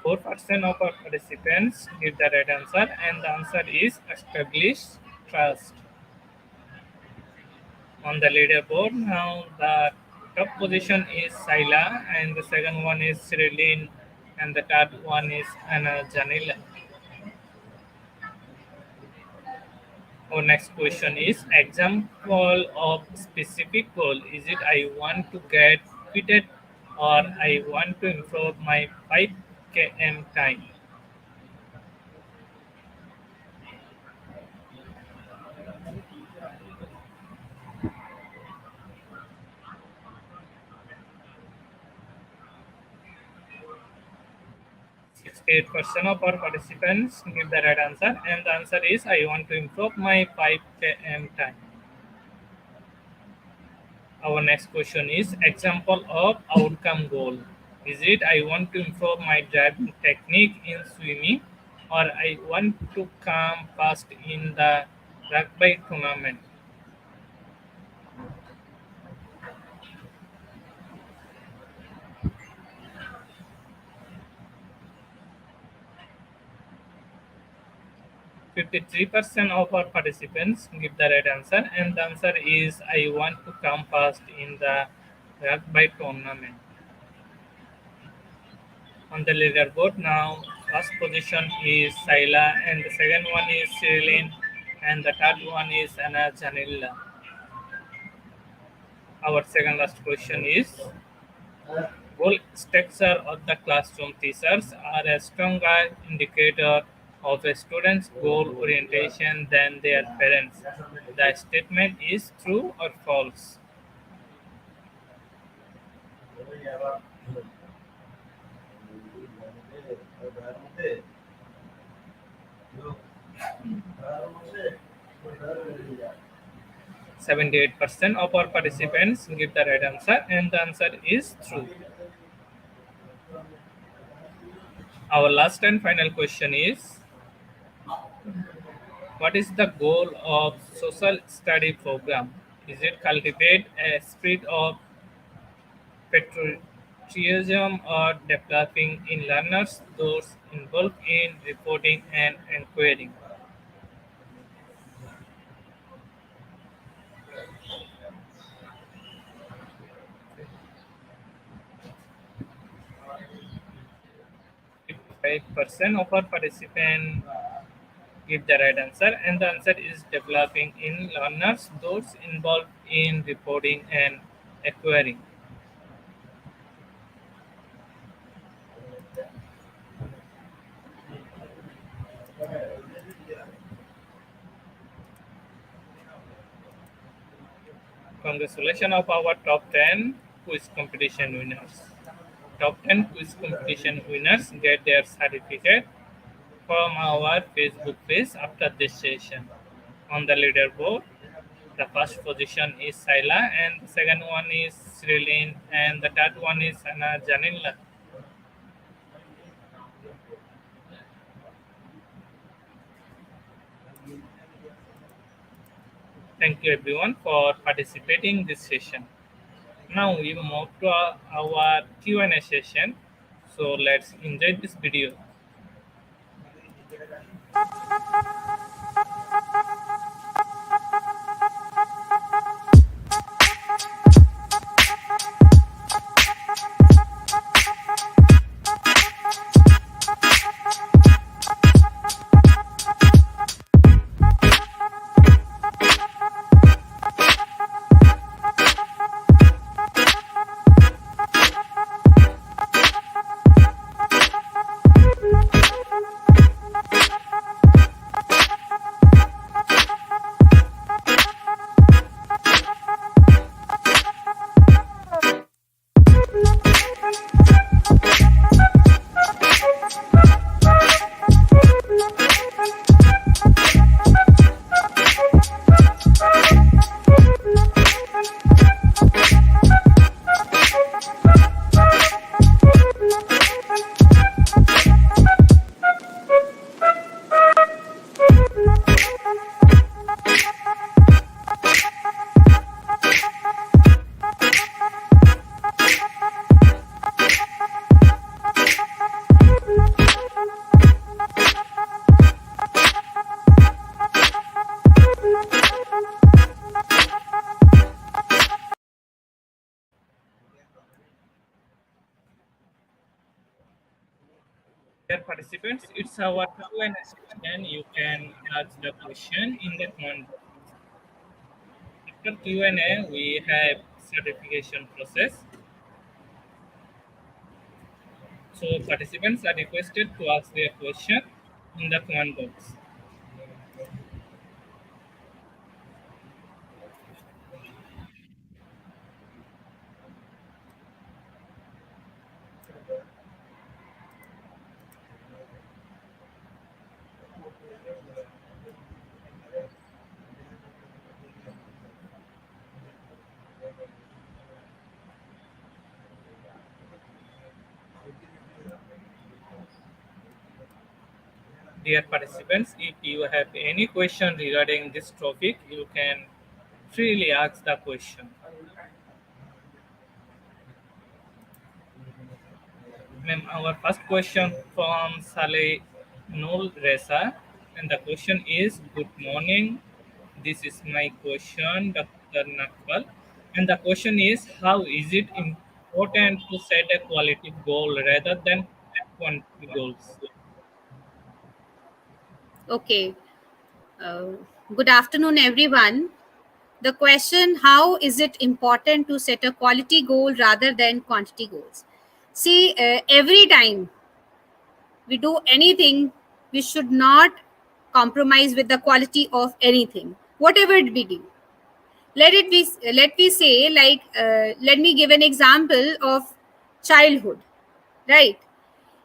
Speaker 1: 64% of our participants give the right answer, and the answer is establish trust. On the leaderboard, now the top position is Saila, and the second one is Cyrilline, and the third one is Anna Janila. Our next question is, example of specific goal. Is it I want to get fitted or I want to improve my 5 km time? 68% of our participants give the right answer, and the answer is I want to improve my 5 km time. Our next question is, example of outcome goal. Is it I want to improve my driving technique in swimming or I want to come first in the rugby tournament? 53% of our participants give the right answer, and the answer is I want to come first in the rugby tournament. On the leaderboard now, first position is Saila, and the second one is Cyrilline, and the third one is Anna Janilla. Our second last question is, goal structure of the classroom teachers are a stronger indicator of a student's goal orientation than their parents. The statement is true or false? No. 78% of our participants give the right answer, and the answer is true. Our last and final question is, what is the goal of social study program? Is it cultivate a spirit of patriotism or developing in learners those involved in reporting and inquiring? Percent of our participants give the right answer, and the answer is developing in learners those involved in reporting and acquiring. Congratulations of our top 10 quiz competition winners. Top 10 quiz competition winners get their certificate from our Facebook page after this session. On the leaderboard, the first position is Saila, and the second one is Cyrilline, and the third one is Anna Janilla. Thank you everyone for participating in this session. Now we move to our Q&A session. So let's enjoy this video. Dear participants, it's our Q&A session. You can ask the question in the comment box. After Q&A, we have certification process. So participants are requested to ask their question in the comment box. Dear participants, if you have any question regarding this topic, you can freely ask the question. Ma'am, our first question from Saleh Noor Reza, and the question is, good morning. This is my question, Dr. Nakbal. And the question is, how is it important to set a quality goal rather than quantity goals?
Speaker 2: Okay. Uh, Good afternoon, everyone. The question, how is it important to set a quality goal rather than quantity goals? See, every time we do anything, we should not compromise with the quality of anything, whatever we do. Let me say, like, let me give an example of childhood, right?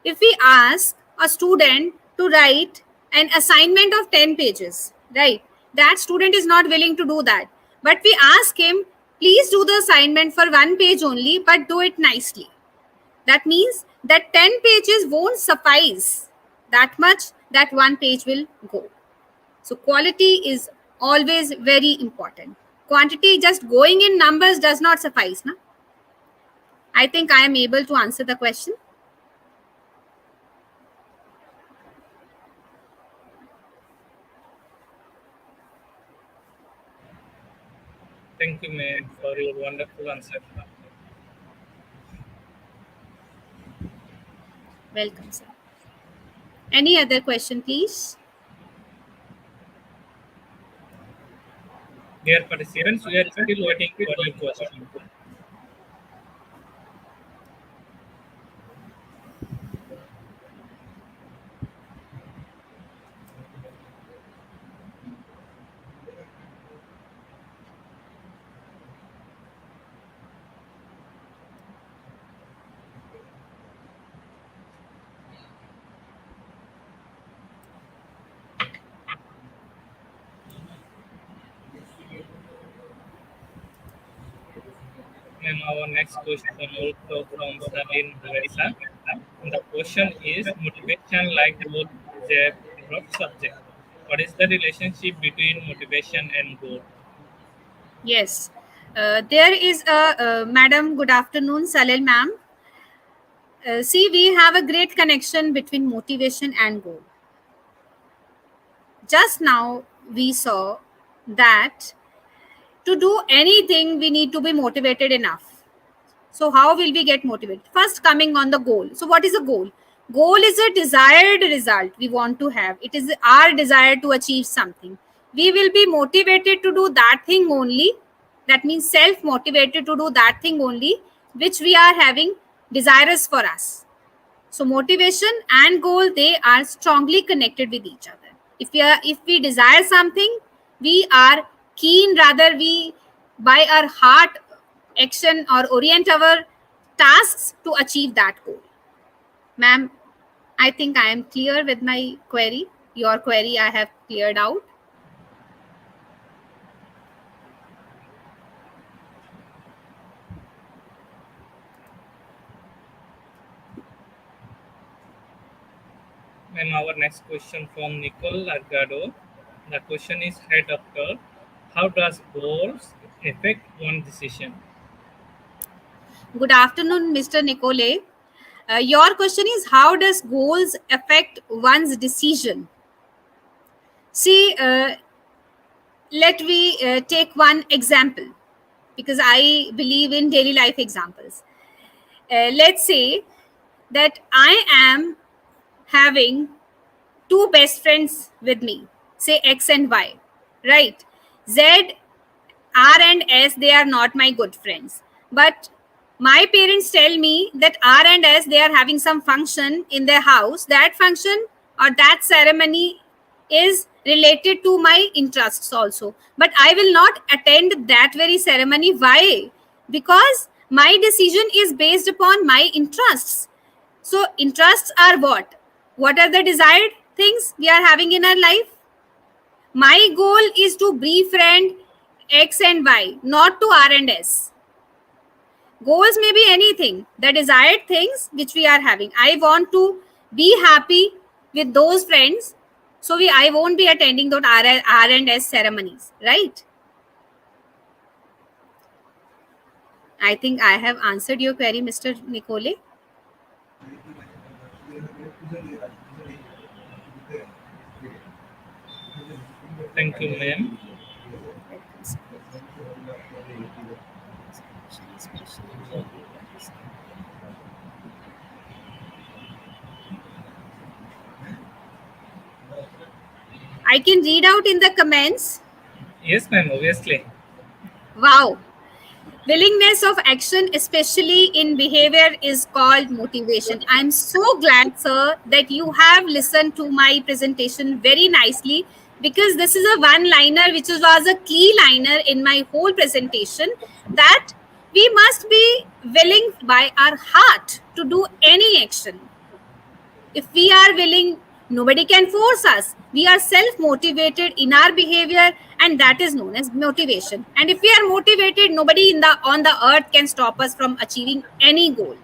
Speaker 2: If we ask a student to write an assignment of 10 pages, right, that student is not willing to do that, but we ask him, please do the assignment for 1 page only, but do it nicely. That means that 10 pages won't suffice that much, that 1 page will go. So quality is always very important. Quantity, just going in numbers, does not suffice. Na? I think I am able to answer the question.
Speaker 1: Thank you, ma'am, for your wonderful answer.
Speaker 2: Welcome, sir. Any other question, please?
Speaker 1: Dear participants, we are still waiting for your question. And our next question also from Salim Reza. And the question is, motivation like goal is a broad subject. What is the relationship between motivation and goal?
Speaker 2: Yes. There is a madam. Good afternoon, Salil ma'am. See, we have a great connection between motivation and goal. Just now, we saw that to do anything, we need to be motivated enough. So, how will we get motivated? First, coming on the goal. So, what is a goal? Goal is a desired result we want to have. It is our desire to achieve something. We will be motivated to do that thing only. That means self motivated to do that thing only, which we are having desirous for us. So motivation and goal, they are strongly connected with each other. If we desire something, we are keen, rather we by our heart action or orient our tasks to achieve that goal. Ma'am, I think I am clear with my query. Your query I have cleared out.
Speaker 1: And our next question from Nicole Argado. The question is, Hi doctor, how does goals affect one decision?
Speaker 2: Good afternoon, Mr. Nicole. Your question is, how does goals affect one's decision? See, let me take one example, because I believe in daily life examples. Let's say that I am having two best friends with me, say X and Y, right? Z, R and S, they are not my good friends. But my parents tell me that R and S, they are having some function in their house. That function or that ceremony is related to my interests also. But I will not attend that very ceremony. Why? Because my decision is based upon my interests. So interests are what? What are the desired things we are having in our life? My goal is to befriend X and Y, not to R and S. Goals may be anything, the desired things which we are having. I want to be happy with those friends, so I won't be attending those R and S ceremonies, right? I think I have answered your query, Mr. Nicole.
Speaker 1: Thank you, ma'am.
Speaker 2: I can read out in the comments.
Speaker 1: Yes, ma'am, obviously.
Speaker 2: Wow. Willingness of action, especially in behavior, is called motivation. I'm so glad, sir, that you have listened to my presentation very nicely, because this is a one-liner which was a key liner in my whole presentation, that we must be willing by our heart to do any action. If we are willing, nobody can force us. We are self-motivated in our behavior, and that is known as motivation. And if we are motivated, nobody on the earth can stop us from achieving any goal.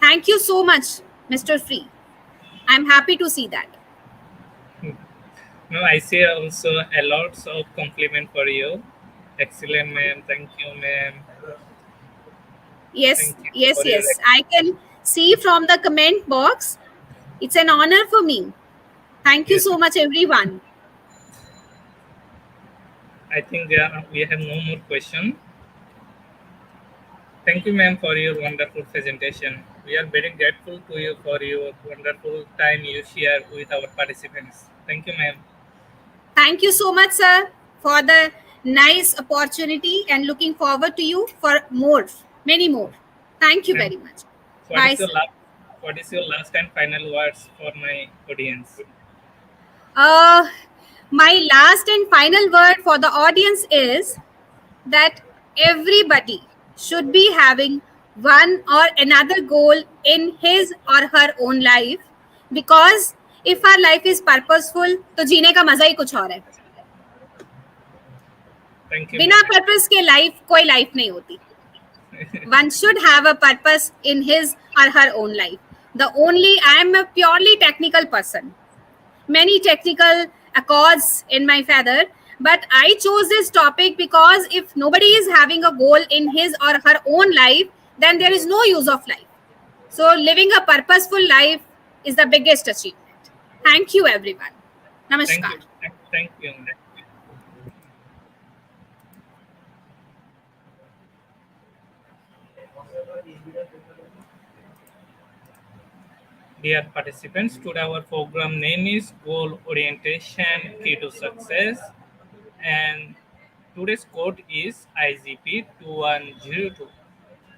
Speaker 2: Thank you so much, Mr. Free. I'm happy to see that.
Speaker 1: No, I see also a lot of compliment for you. Excellent, ma'am. Thank you, ma'am.
Speaker 2: Yes,
Speaker 1: Thank you
Speaker 2: yes,
Speaker 1: for your
Speaker 2: yes. I can see from the comment box. It's an honor for me. Thank you
Speaker 1: Yes.
Speaker 2: so much, everyone.
Speaker 1: I think we have no more question. Thank you, ma'am, for your wonderful presentation. We are very grateful to you for your wonderful time you share with our participants. Thank you, ma'am.
Speaker 2: Thank you so much, sir, for the nice opportunity, and looking forward to you for more, many more. Thank you
Speaker 1: Ma'am,
Speaker 2: very much.
Speaker 1: What
Speaker 2: Bye,
Speaker 1: is your
Speaker 2: sir.
Speaker 1: what is your last and final words for my audience?
Speaker 2: My last and final word for the audience is that everybody should be having one or another goal in his or her own life, because if our life is purposeful, तो जीने का मजा ही कुछ और है.
Speaker 1: Thank you,
Speaker 2: बिना
Speaker 1: ma'am.
Speaker 2: Purpose के life कोई लाइफ नहीं होती. One should have a purpose in his or her own life. I am a purely technical person. Many technical accords in my feather, But I chose this topic because if nobody is having a goal in his or her own life, then there is no use of life. So living a purposeful life is the biggest achievement. Thank you, everyone.
Speaker 1: Thank you.
Speaker 2: Namaskar.
Speaker 1: Thank you. Dear participants, today our program name is Goal Orientation Key to Success, and today's code is IGP 2102.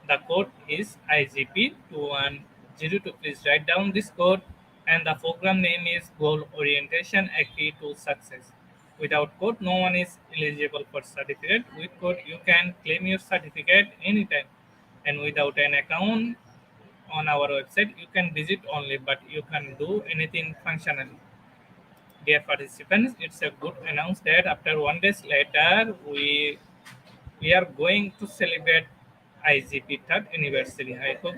Speaker 1: The code is IGP 2102. Please write down this code, and the program name is Goal Orientation A Key to Success. Without code, no one is eligible for certificate. With code, you can claim your certificate anytime. And without an account on our website, you can visit only, but you can do anything functionally. Dear participants, it's a good announce that after 1 day later, we are going to celebrate IGP third anniversary. I hope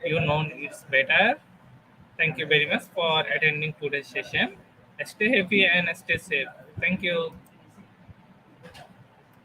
Speaker 1: you know it's better. Thank you very much for attending today's session. Stay happy and stay safe. Thank you.